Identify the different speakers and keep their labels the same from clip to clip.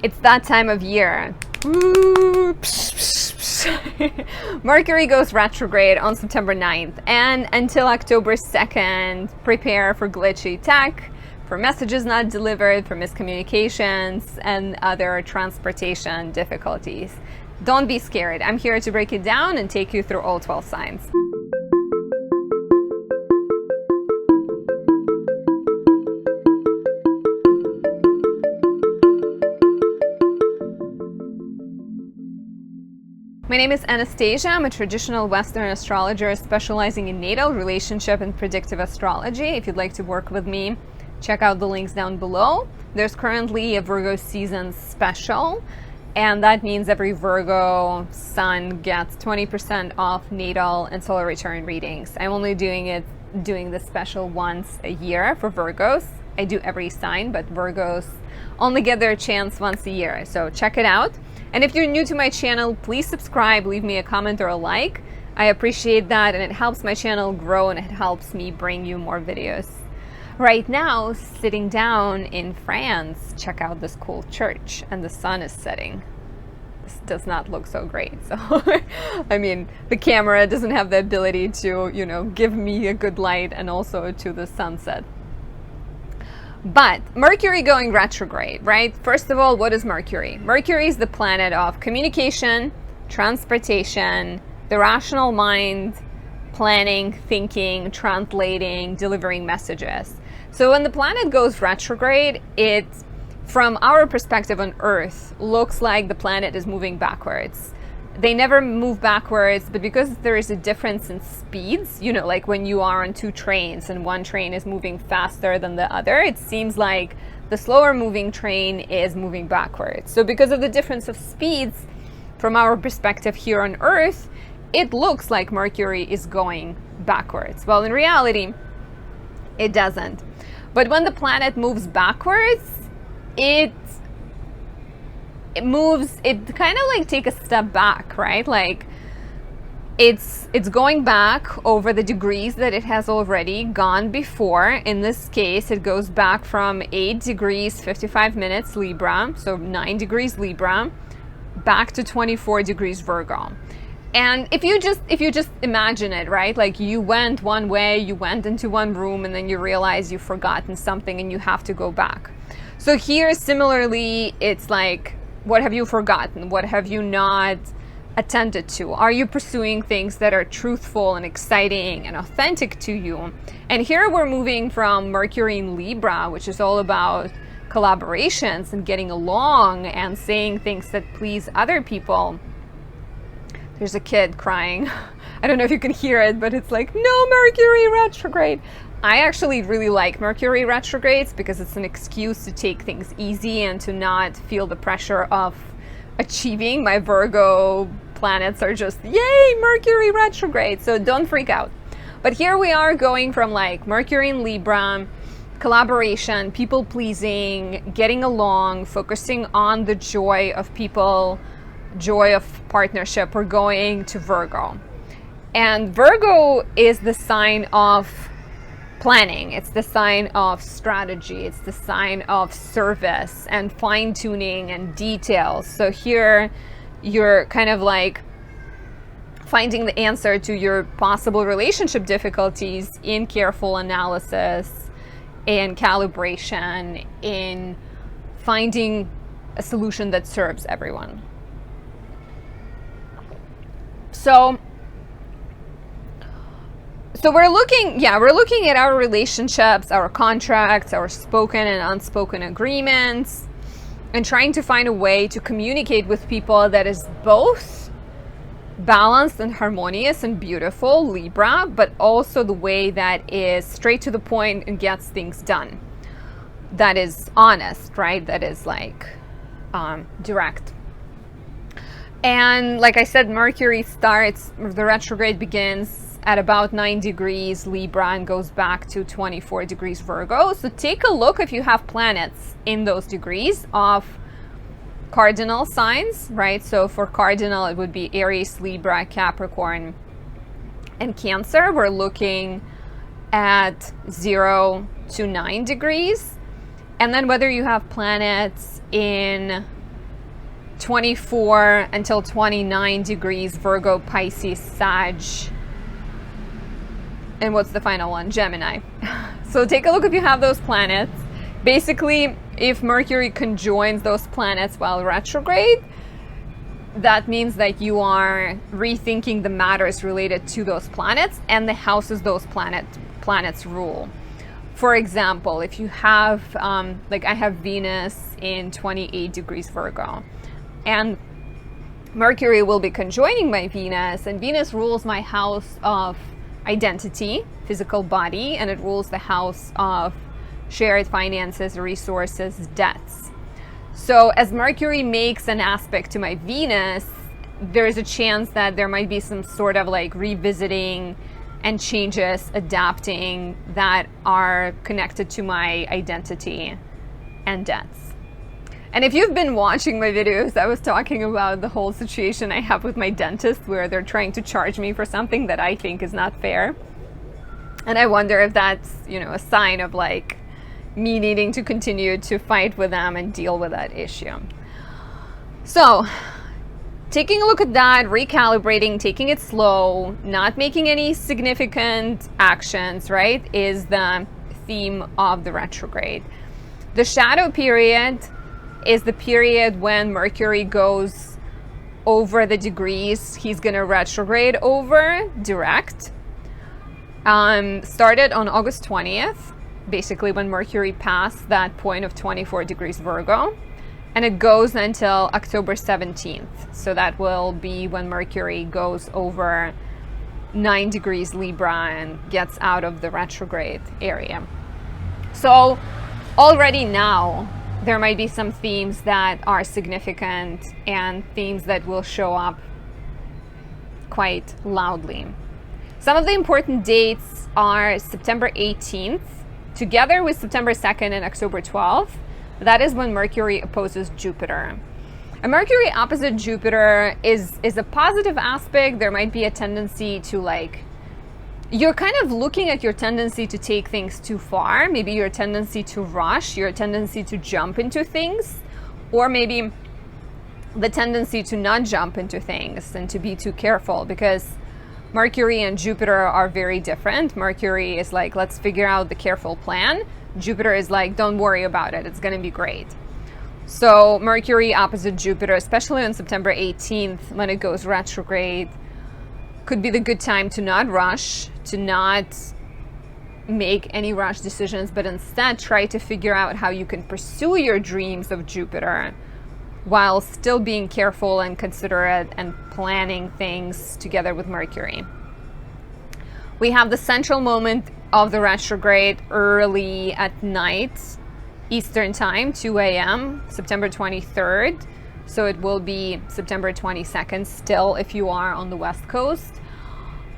Speaker 1: It's that time of year. Mercury goes retrograde on September 9th, and until October 2nd, prepare for glitchy tech, for messages not delivered, for miscommunications, and other transportation difficulties. Don't be scared. I'm here to break it down and take you through all 12 signs. My name is Anastasia. I'm a traditional Western astrologer specializing in natal, relationship, and predictive astrology. If you'd like to work with me, check out the links down below. There's currently a Virgo season special, and that means every Virgo sun gets 20% off natal and solar return readings. I'm only doing this special once a year for Virgos. I do every sign, but Virgos only get their chance once a year. So check it out. And if you're new to my channel, please subscribe, leave me a comment or a like. I appreciate that, and it helps my channel grow, and it helps me bring you more videos. Right now, sitting down in France, check out this cool church, and the sun is setting. This does not look so great. So, I mean, the camera doesn't have the ability to, give me a good light, and also to the sunset. But Mercury going retrograde, right? First of all, what is Mercury? Mercury is the planet of communication, transportation, the rational mind, planning, thinking, translating, delivering messages. So when the planet goes retrograde, it, from our perspective on Earth, looks like the planet is moving backwards. They never move backwards, but because there is a difference in speeds, like when you are on two trains and one train is moving faster than the other, it seems like the slower moving train is moving backwards. So because of the difference of speeds, from our perspective here on Earth, it looks like Mercury is going backwards. Well, in reality, it doesn't. But when the planet moves backwards, it kind of like take a step back, right? Like it's going back over the degrees that it has already gone before. In this case, it goes back from 8 degrees 55 minutes Libra, so 9 degrees Libra, back to 24 degrees Virgo. And if you just imagine it, right? Like you went one way, you went into one room, and then you realize you've forgotten something and you have to go back. So here, similarly, it's like, what have you forgotten? What have you not attended to? Are you pursuing things that are truthful and exciting and authentic to you? And here we're moving from Mercury in Libra, which is all about collaborations and getting along and saying things that please other people. There's a kid crying. I don't know if you can hear it, but it's like, no, Mercury retrograde. I actually really like Mercury retrogrades because it's an excuse to take things easy and to not feel the pressure of achieving. My Virgo planets are just, yay, Mercury retrograde. So don't freak out. But here we are going from like Mercury in Libra, collaboration, people pleasing, getting along, focusing on the joy of people, joy of partnership. We're going to Virgo. And Virgo is the sign of planning. It's the sign of strategy. It's the sign of service and fine-tuning and details. So here you're kind of like finding the answer to your possible relationship difficulties in careful analysis, in calibration, in finding a solution that serves everyone. So we're looking at our relationships, our contracts, our spoken and unspoken agreements, and trying to find a way to communicate with people that is both balanced and harmonious and beautiful, Libra, but also the way that is straight to the point and gets things done. That is honest, right? That is like direct. And like I said, Mercury starts, the retrograde begins at about 9 degrees Libra and goes back to 24 degrees Virgo. So take a look if you have planets in those degrees of cardinal signs, right? So for cardinal, it would be Aries, Libra, Capricorn, and Cancer. We're looking at 0 to 9 degrees. And then whether you have planets in 24 until 29 degrees Virgo, Pisces, Sag. And what's the final one? Gemini. So take a look if you have those planets. Basically, if Mercury conjoins those planets while retrograde, that means that you are rethinking the matters related to those planets and the houses those planets rule. For example, if you have, like I have Venus in 28 degrees Virgo, and Mercury will be conjoining my Venus, and Venus rules my house of identity, physical body, and it rules the house of shared finances, resources, debts. So as Mercury makes an aspect to my Venus, there is a chance that there might be some sort of like revisiting and changes, adapting that are connected to my identity and debts. And if you've been watching my videos, I was talking about the whole situation I have with my dentist where they're trying to charge me for something that I think is not fair. And I wonder if that's, you know, a sign of like me needing to continue to fight with them and deal with that issue. So taking a look at that, recalibrating, taking it slow, not making any significant actions, right, is the theme of the retrograde. The shadow period is the period when Mercury goes over the degrees he's going to retrograde over direct. Started on August 20th, basically when Mercury passed that point of 24 degrees Virgo, and it goes until October 17th. So that will be when Mercury goes over 9 degrees Libra and gets out of the retrograde area. So already now, there might be some themes that are significant and themes that will show up quite loudly. Some of the important dates are September 18th, together with September 2nd and October 12th. That is when Mercury opposes Jupiter. A Mercury opposite Jupiter is a positive aspect. There might be a tendency to like, you're kind of looking at your tendency to take things too far, maybe your tendency to rush, your tendency to jump into things, or maybe the tendency to not jump into things and to be too careful, because Mercury and Jupiter are very different. Mercury is like, let's figure out the careful plan. Jupiter is like, don't worry about it, it's going to be great. So Mercury opposite Jupiter, especially on September 18th when it goes retrograde, could be the good time to not rush, to not make any rash decisions, but instead try to figure out how you can pursue your dreams of Jupiter while still being careful and considerate and planning things together with Mercury. We have the central moment of the retrograde early at night, Eastern time, 2 a.m., September 23rd. So it will be September 22nd still if you are on the West Coast.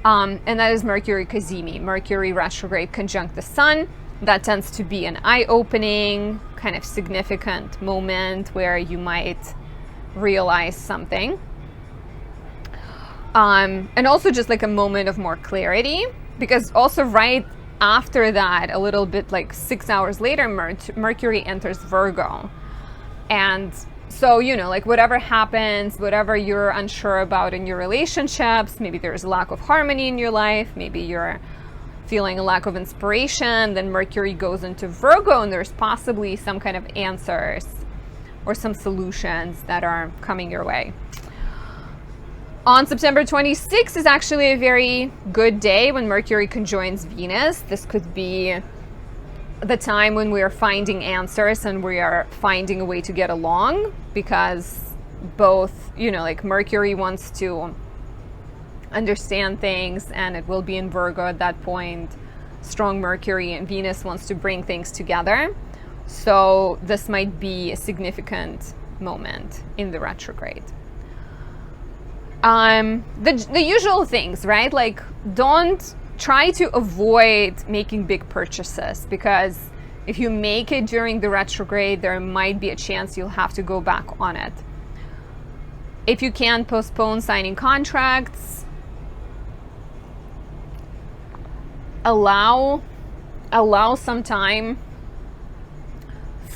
Speaker 1: And that is Mercury Cazimi, Mercury retrograde conjunct the Sun. That tends to be an eye-opening, kind of significant moment where you might realize something. And also just like a moment of more clarity, because also right after that, a little bit like 6 hours later, Mercury enters Virgo. And so, you know, like whatever happens, whatever you're unsure about in your relationships, maybe there's a lack of harmony in your life, maybe you're feeling a lack of inspiration, then Mercury goes into Virgo and there's possibly some kind of answers or some solutions that are coming your way. On September 26th is actually a very good day when Mercury conjoins Venus. This could be the time when we are finding answers and we are finding a way to get along, because both, you know, like Mercury wants to understand things and it will be in Virgo at that point. Strong Mercury, and Venus wants to bring things together. So this might be a significant moment in the retrograde. The usual things, right? Like, don't try to avoid making big purchases, because if you make it during the retrograde, there might be a chance you'll have to go back on it. If you can, postpone signing contracts. Allow some time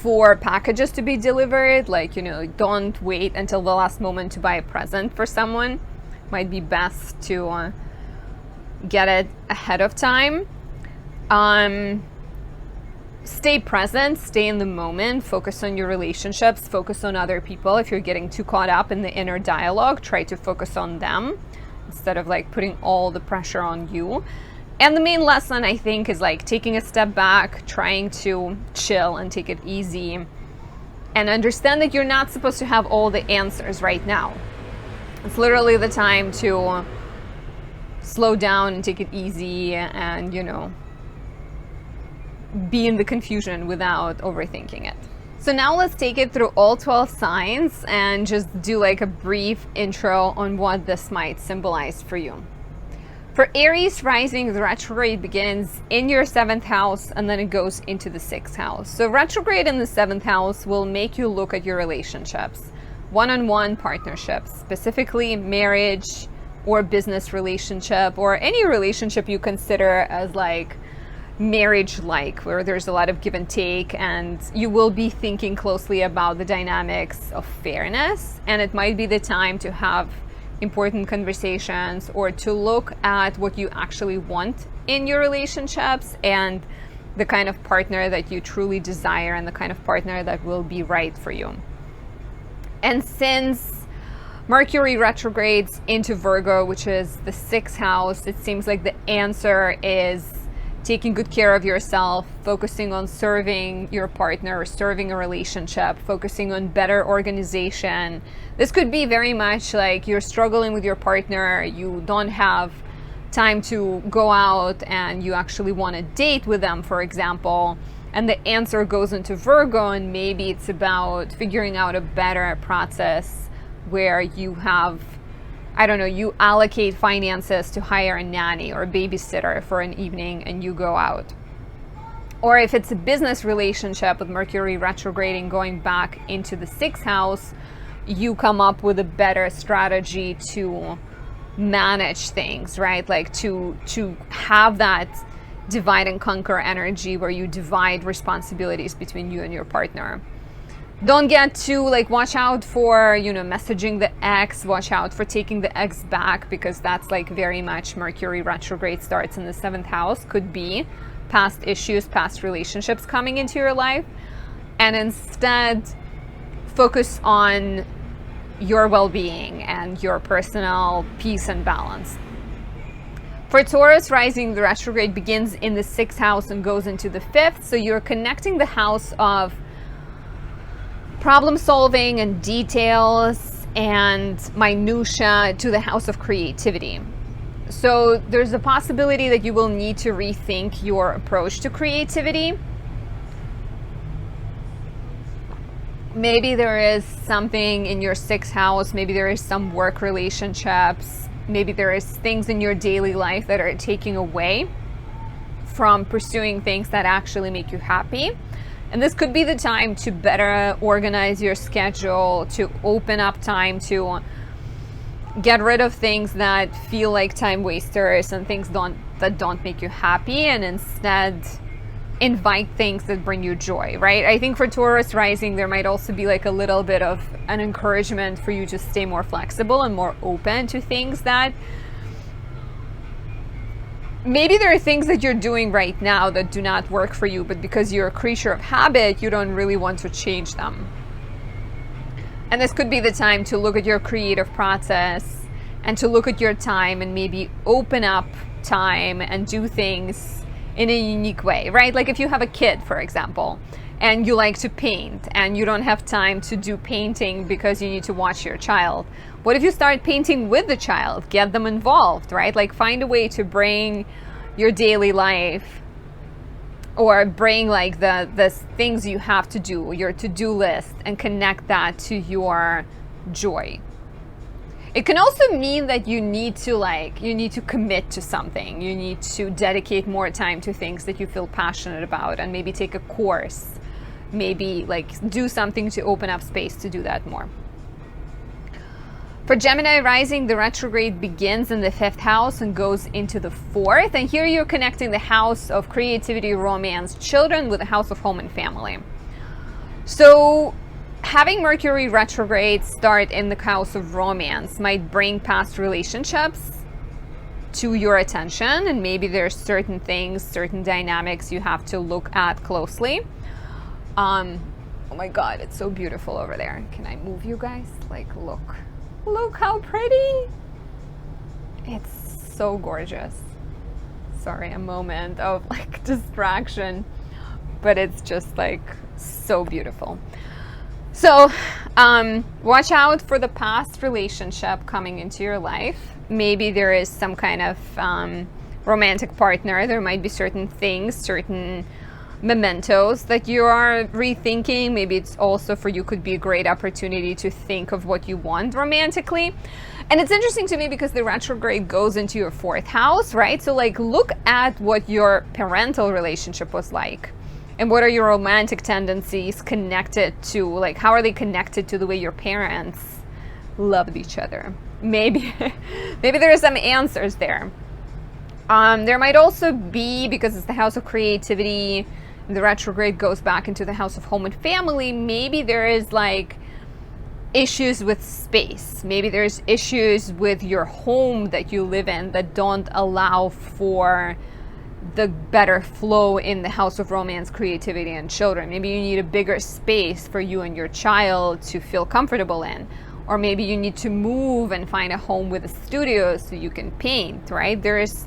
Speaker 1: for packages to be delivered. Like, you know, don't wait until the last moment to buy a present for someone. Might be best to get it ahead of time. Stay present, stay in the moment, focus on your relationships, focus on other people. If you're getting too caught up in the inner dialogue, try to focus on them instead of like putting all the pressure on you. And the main lesson, I think, is like taking a step back, trying to chill and take it easy, and understand that you're not supposed to have all the answers right now. It's literally the time to slow down and take it easy and, you know, be in the confusion without overthinking it. So now let's take it through all 12 signs and just do like a brief intro on what this might symbolize for you. For Aries rising, the retrograde begins in your 7th house and then it goes into the 6th house. So retrograde in the 7th house will make you look at your relationships, one-on-one partnerships, specifically marriage or business relationship or any relationship you consider as like marriage-like, where there's a lot of give and take, and you will be thinking closely about the dynamics of fairness, and it might be the time to have important conversations or to look at what you actually want in your relationships and the kind of partner that you truly desire and the kind of partner that will be right for you. And since Mercury retrogrades into Virgo, which is the 6th house, it seems like the answer is taking good care of yourself, focusing on serving your partner, serving a relationship, focusing on better organization. This could be very much like you're struggling with your partner, you don't have time to go out and you actually want to date with them, for example, and the answer goes into Virgo, and maybe it's about figuring out a better process where you have, I don't know, you allocate finances to hire a nanny or a babysitter for an evening and you go out. Or if it's a business relationship with Mercury retrograding going back into the 6th house, you come up with a better strategy to manage things, right? Like to have that divide and conquer energy where you divide responsibilities between you and your partner. Don't get too, like, watch out for, you know, messaging the ex, watch out for taking the ex back, because that's like very much Mercury retrograde starts in the 7th house, could be past issues, past relationships coming into your life, and instead focus on your well-being and your personal peace and balance. For Taurus rising, the retrograde begins in the 6th house and goes into the 5th, so you're connecting the house of problem solving and details and minutia to the house of creativity. So there's a possibility that you will need to rethink your approach to creativity. Maybe there is something in your 6th house, maybe there is some work relationships, maybe there is things in your daily life that are taking away from pursuing things that actually make you happy. And this could be the time to better organize your schedule, to open up time to get rid of things that feel like time wasters and things that don't make you happy, and instead invite things that bring you joy, right? I think for Taurus rising, there might also be like a little bit of an encouragement for you to stay more flexible and more open to things that maybe there are things that you're doing right now that do not work for you, but because you're a creature of habit, you don't really want to change them. And this could be the time to look at your creative process and to look at your time and maybe open up time and do things in a unique way, right? Like if you have a kid, for example, and you like to paint and you don't have time to do painting because you need to watch your child. What if you start painting with the child? Get them involved, right? Like find a way to bring your daily life, or bring like the things you have to do, your to-do list, and connect that to your joy. It can also mean that you need to commit to something. You need to dedicate more time to things that you feel passionate about, and maybe take a course, maybe like do something to open up space to do that more. For Gemini rising, the retrograde begins in the 5th house and goes into the 4th. And here you're connecting the house of creativity, romance, children with the house of home and family. So having Mercury retrograde start in the house of romance might bring past relationships to your attention, and maybe there's certain things, certain dynamics you have to look at closely. Oh my god, it's so beautiful over there. Can I move you guys? Like, look how pretty. It's so gorgeous. Sorry, a moment of like distraction, but it's just like so beautiful. So watch out for the past relationship coming into your life. Maybe there is some kind of romantic partner. There might be certain things, certain mementos that you are rethinking. Maybe it's also for you could be a great opportunity to think of what you want romantically. And it's interesting to me because the retrograde goes into your 4th house, right? So like look at what your parental relationship was like. And what are your romantic tendencies connected to? Like, how are they connected to the way your parents loved each other? Maybe there are some answers there. There might also be, because it's the house of creativity, the retrograde goes back into the house of home and family, maybe there is like issues with space. Maybe there's issues with your home that you live in that don't allow for the better flow in the house of romance, creativity, and children. Maybe you need a bigger space for you and your child to feel comfortable in. Or maybe you need to move and find a home with a studio so you can paint, right? There's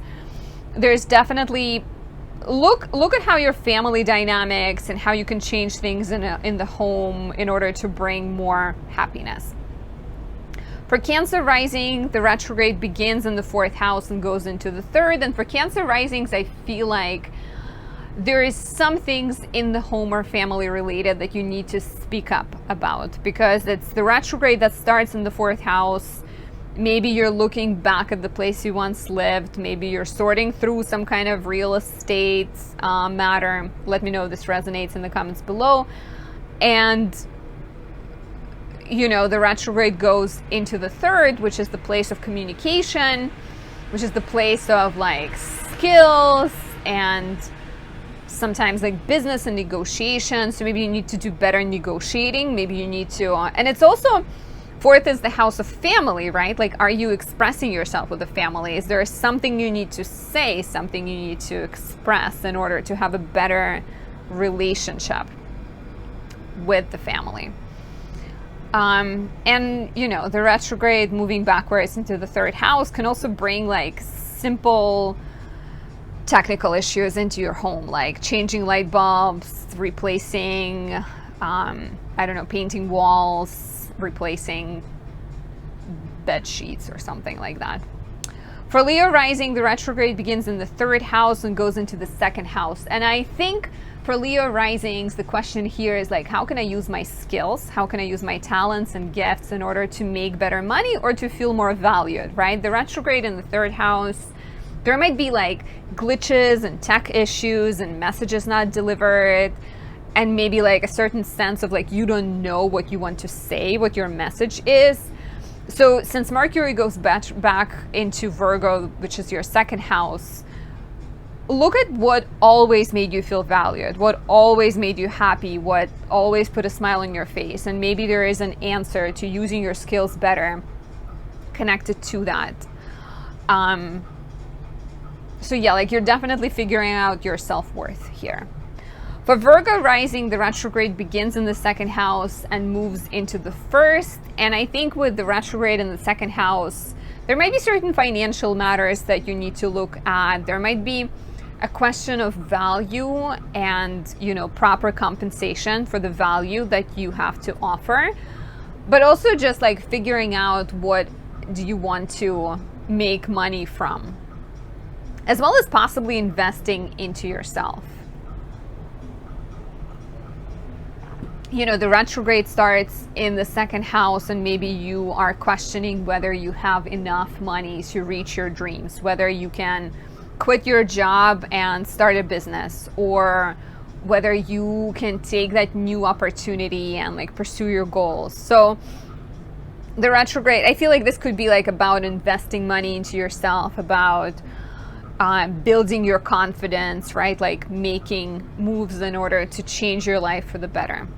Speaker 1: definitely, look at how your family dynamics and how you can change things in the home in order to bring more happiness. For Cancer rising, the retrograde begins in the 4th house and goes into the 3rd. And for Cancer risings, I feel like there is some things in the home or family related that you need to speak up about, because it's the retrograde that starts in the 4th house. Maybe you're looking back at the place you once lived. Maybe you're sorting through some kind of real estate matter. Let me know if this resonates in the comments below. And you know, the retrograde goes into the 3rd, which is the place of communication, which is the place of like skills and sometimes like business and negotiation. So maybe you need to do better negotiating. Maybe you need to, and it's also, 4th is the house of family, right? Like, are you expressing yourself with the family? Is there something you need to say, something you need to express in order to have a better relationship with the family? And you know, the retrograde moving backwards into the 3rd house can also bring like simple technical issues into your home, like changing light bulbs, replacing, I don't know, painting walls, replacing bed sheets or something like that. For Leo rising, the retrograde begins in the 3rd house and goes into the 2nd house. And I think for Leo risings, the question here is like, how can I use my skills? How can I use my talents and gifts in order to make better money or to feel more valued, right? The retrograde in the 3rd house, there might be like glitches and tech issues and messages not delivered, and maybe like a certain sense of like, you don't know what you want to say, what your message is. So since Mercury goes back into Virgo, which is your 2nd house, look at what always made you feel valued, what always made you happy, what always put a smile on your face. And maybe there is an answer to using your skills better connected to that. So yeah, like you're definitely figuring out your self-worth here. For Virgo rising, the retrograde begins in the 2nd house and moves into the 1st. And I think with the retrograde in the 2nd house, there might be certain financial matters that you need to look at. There might be a question of value and, you know, proper compensation for the value that you have to offer, but also just like figuring out what do you want to make money from, as well as possibly investing into yourself. You know, the retrograde starts in the 2nd house, and maybe you are questioning whether you have enough money to reach your dreams, whether you can quit your job and start a business, or whether you can take that new opportunity and like pursue your goals. So the retrograde, I feel like this could be like about investing money into yourself, about building your confidence, right? Like making moves in order to change your life for the better.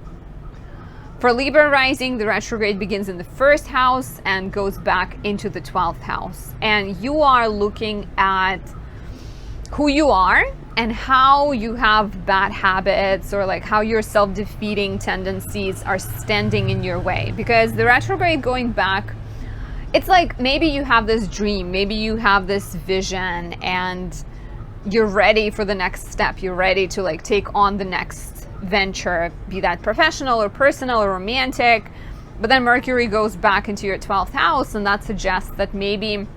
Speaker 1: For Libra rising, the retrograde begins in the 1st house and goes back into the 12th house. And you are looking at who you are and how you have bad habits, or like how your self-defeating tendencies are standing in your way. Because the retrograde going back, it's like maybe you have this dream, maybe you have this vision, and you're ready for the next step. You're ready to like take on the next venture, be that professional or personal or romantic. But then Mercury goes back into your 12th house, and that suggests that maybe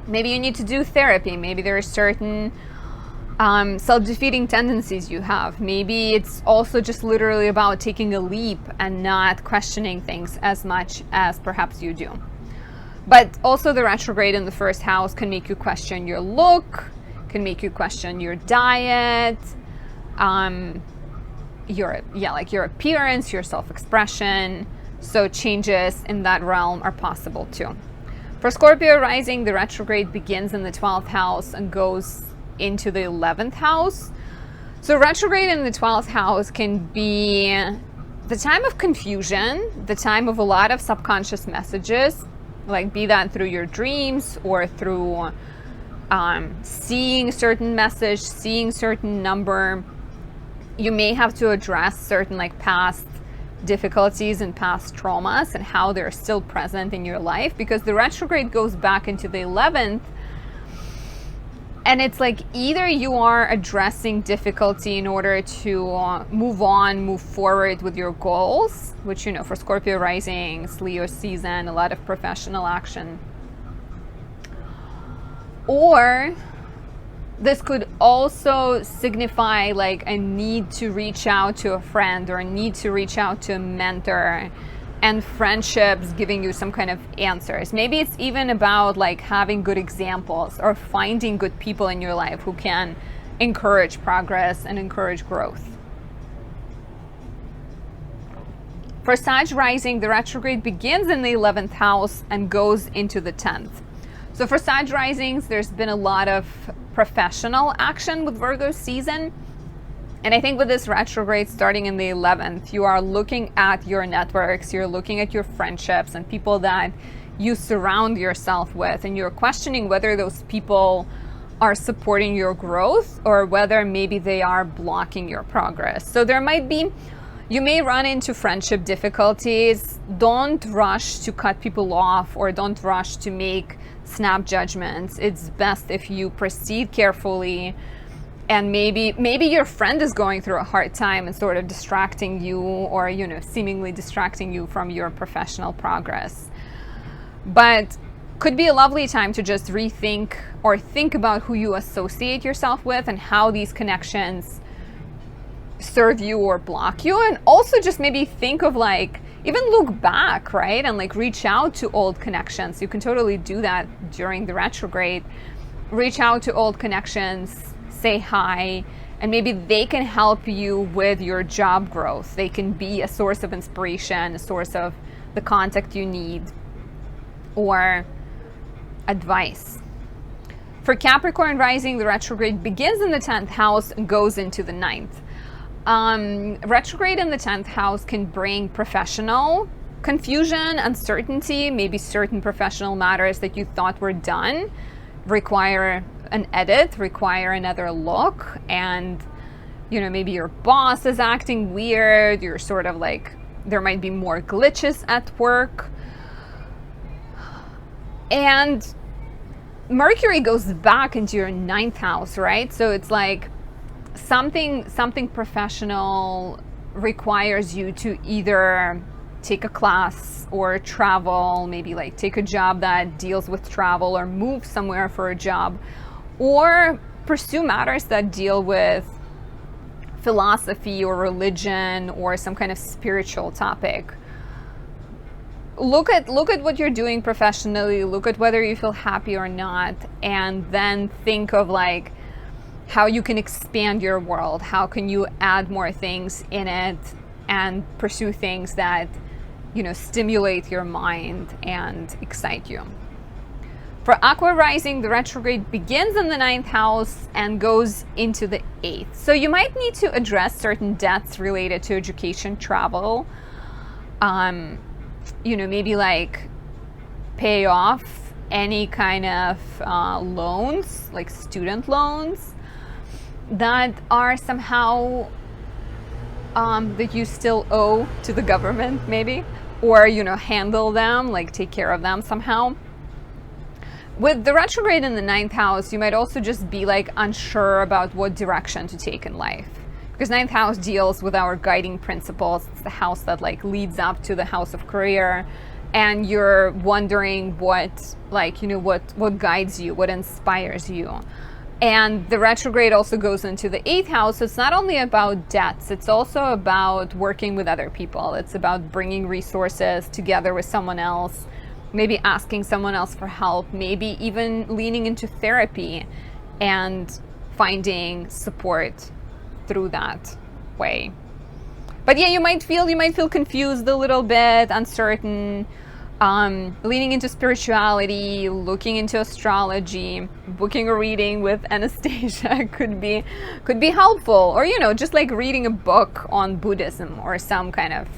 Speaker 1: you need to do therapy. Maybe there are certain self-defeating tendencies you have. Maybe it's also just literally about taking a leap and not questioning things as much as perhaps you do. But also the retrograde in the 1st house can make you question your look, can make you question your diet, your appearance, your self-expression. So changes in that realm are possible too. For Scorpio rising, the retrograde begins in the 12th house and goes into the 11th house. So retrograde in the 12th house can be the time of confusion, the time of a lot of subconscious messages, like be that through your dreams or through seeing certain message, seeing certain number. You may have to address certain like past difficulties and past traumas and how they're still present in your life, because the retrograde goes back into the 11th. And it's like either you are addressing difficulty in order to move on, move forward with your goals, which, you know, for Scorpio rising, it's Leo season, a lot of professional action. Or this could also signify like a need to reach out to a friend or a need to reach out to a mentor, and friendships giving you some kind of answers. Maybe it's even about like having good examples or finding good people in your life who can encourage progress and encourage growth. For Sag rising, the retrograde begins in the 11th house and goes into the 10th. So for Sag risings, there's been a lot of professional action with Virgo season. And I think with this retrograde starting in the 11th, you are looking at your networks, you're looking at your friendships and people that you surround yourself with, and you're questioning whether those people are supporting your growth or whether maybe they are blocking your progress. So there might be, you may run into friendship difficulties. Don't rush to cut people off or don't rush to make snap judgments. It's best if you proceed carefully. And maybe your friend is going through a hard time and sort of distracting you, or, you know, seemingly distracting you from your professional progress. But could be a lovely time to just rethink or think about who you associate yourself with and how these connections serve you or block you. And also just maybe think of like, even look back, right? And like reach out to old connections. You can totally do that during the retrograde. Reach out to old connections, say hi, and maybe they can help you with your job growth. They can be a source of inspiration, a source of the contact you need, or advice. For Capricorn rising, the retrograde begins in the 10th house and goes into the 9th. Retrograde in the 10th house can bring professional confusion, uncertainty. Maybe certain professional matters that you thought were done require an edit, require another look, and, you know, maybe your boss is acting weird. You're sort of like, there might be more glitches at work. And Mercury goes back into your 9th house, right? So it's like something professional requires you to either take a class or travel, maybe like take a job that deals with travel, or move somewhere for a job, or pursue matters that deal with philosophy or religion or some kind of spiritual topic. Look at what you're doing professionally, look at whether you feel happy or not, and then think of like how you can expand your world, how can you add more things in it and pursue things that, you know, stimulate your mind and excite you. For Aqua rising, the retrograde begins in the 9th house and goes into the 8th. So you might need to address certain debts related to education, travel, you know, maybe like pay off any kind of loans, like student loans that are somehow that you still owe to the government, maybe, or, you know, handle them, like take care of them somehow. With the retrograde in the 9th house, you might also just be like unsure about what direction to take in life, because 9th house deals with our guiding principles. It's the house that like leads up to the house of career, and you're wondering what, like, you know, what guides you, what inspires you. And the retrograde also goes into the 8th house. So it's not only about debts, it's also about working with other people. It's about bringing resources together with someone else, maybe asking someone else for help, maybe even leaning into therapy and finding support through that way. But yeah, you might feel confused a little bit, uncertain, leaning into spirituality, looking into astrology. Booking a reading with Anastasia could be helpful, or, you know, just like reading a book on Buddhism or some kind of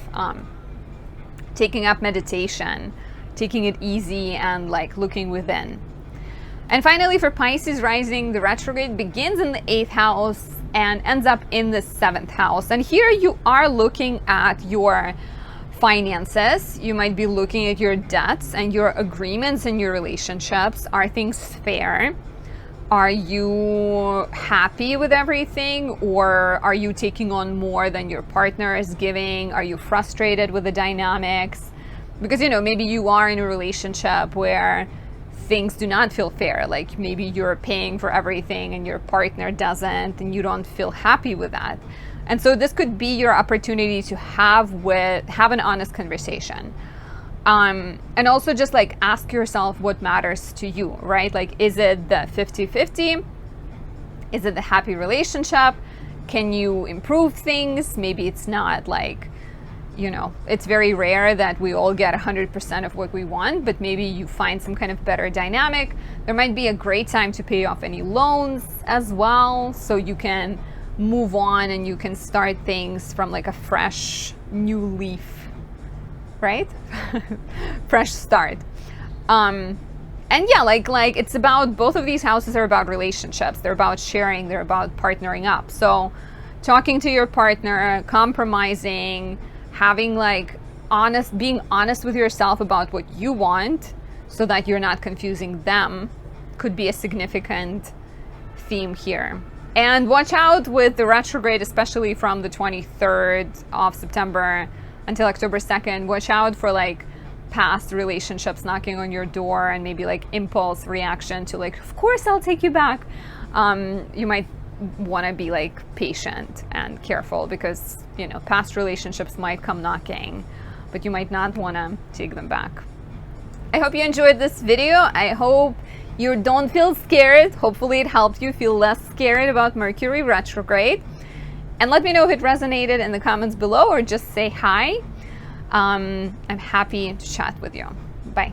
Speaker 1: taking up meditation, taking it easy and like looking within. And finally, for Pisces rising, the retrograde begins in the 8th house and ends up in the 7th house. And here you are looking at your finances. You might be looking at your debts and your agreements and your relationships. Are things fair? Are you happy with everything, or are you taking on more than your partner is giving? Are you frustrated with the dynamics? Because, you know, maybe you are in a relationship where things do not feel fair. Like maybe you're paying for everything and your partner doesn't, and you don't feel happy with that. And so this could be your opportunity to have an honest conversation. And also just like ask yourself what matters to you, right? Like, is it the 50-50? Is it the happy relationship? Can you improve things? Maybe it's not, like, you know, it's very rare that we all get 100% of what we want, but maybe you find some kind of better dynamic. There might be a great time to pay off any loans as well, so you can move on and you can start things from like a fresh new leaf, right? Fresh start. And yeah, like it's about, both of these houses are about relationships. They're about sharing, they're about partnering up. So talking to your partner, compromising, having like being honest with yourself about what you want so that you're not confusing them could be a significant theme here. And watch out with the retrograde, especially from the 23rd of September until October 2nd. Watch out for like past relationships knocking on your door and maybe like impulse reaction to like, of course I'll take you back. You might want to be like patient and careful, because, you know, past relationships might come knocking, but you might not want to take them back. I hope you enjoyed this video. I hope you don't feel scared. Hopefully it helped you feel less scared about Mercury retrograde. And let me know if it resonated in the comments below, or just say hi. I'm happy to chat with you. Bye.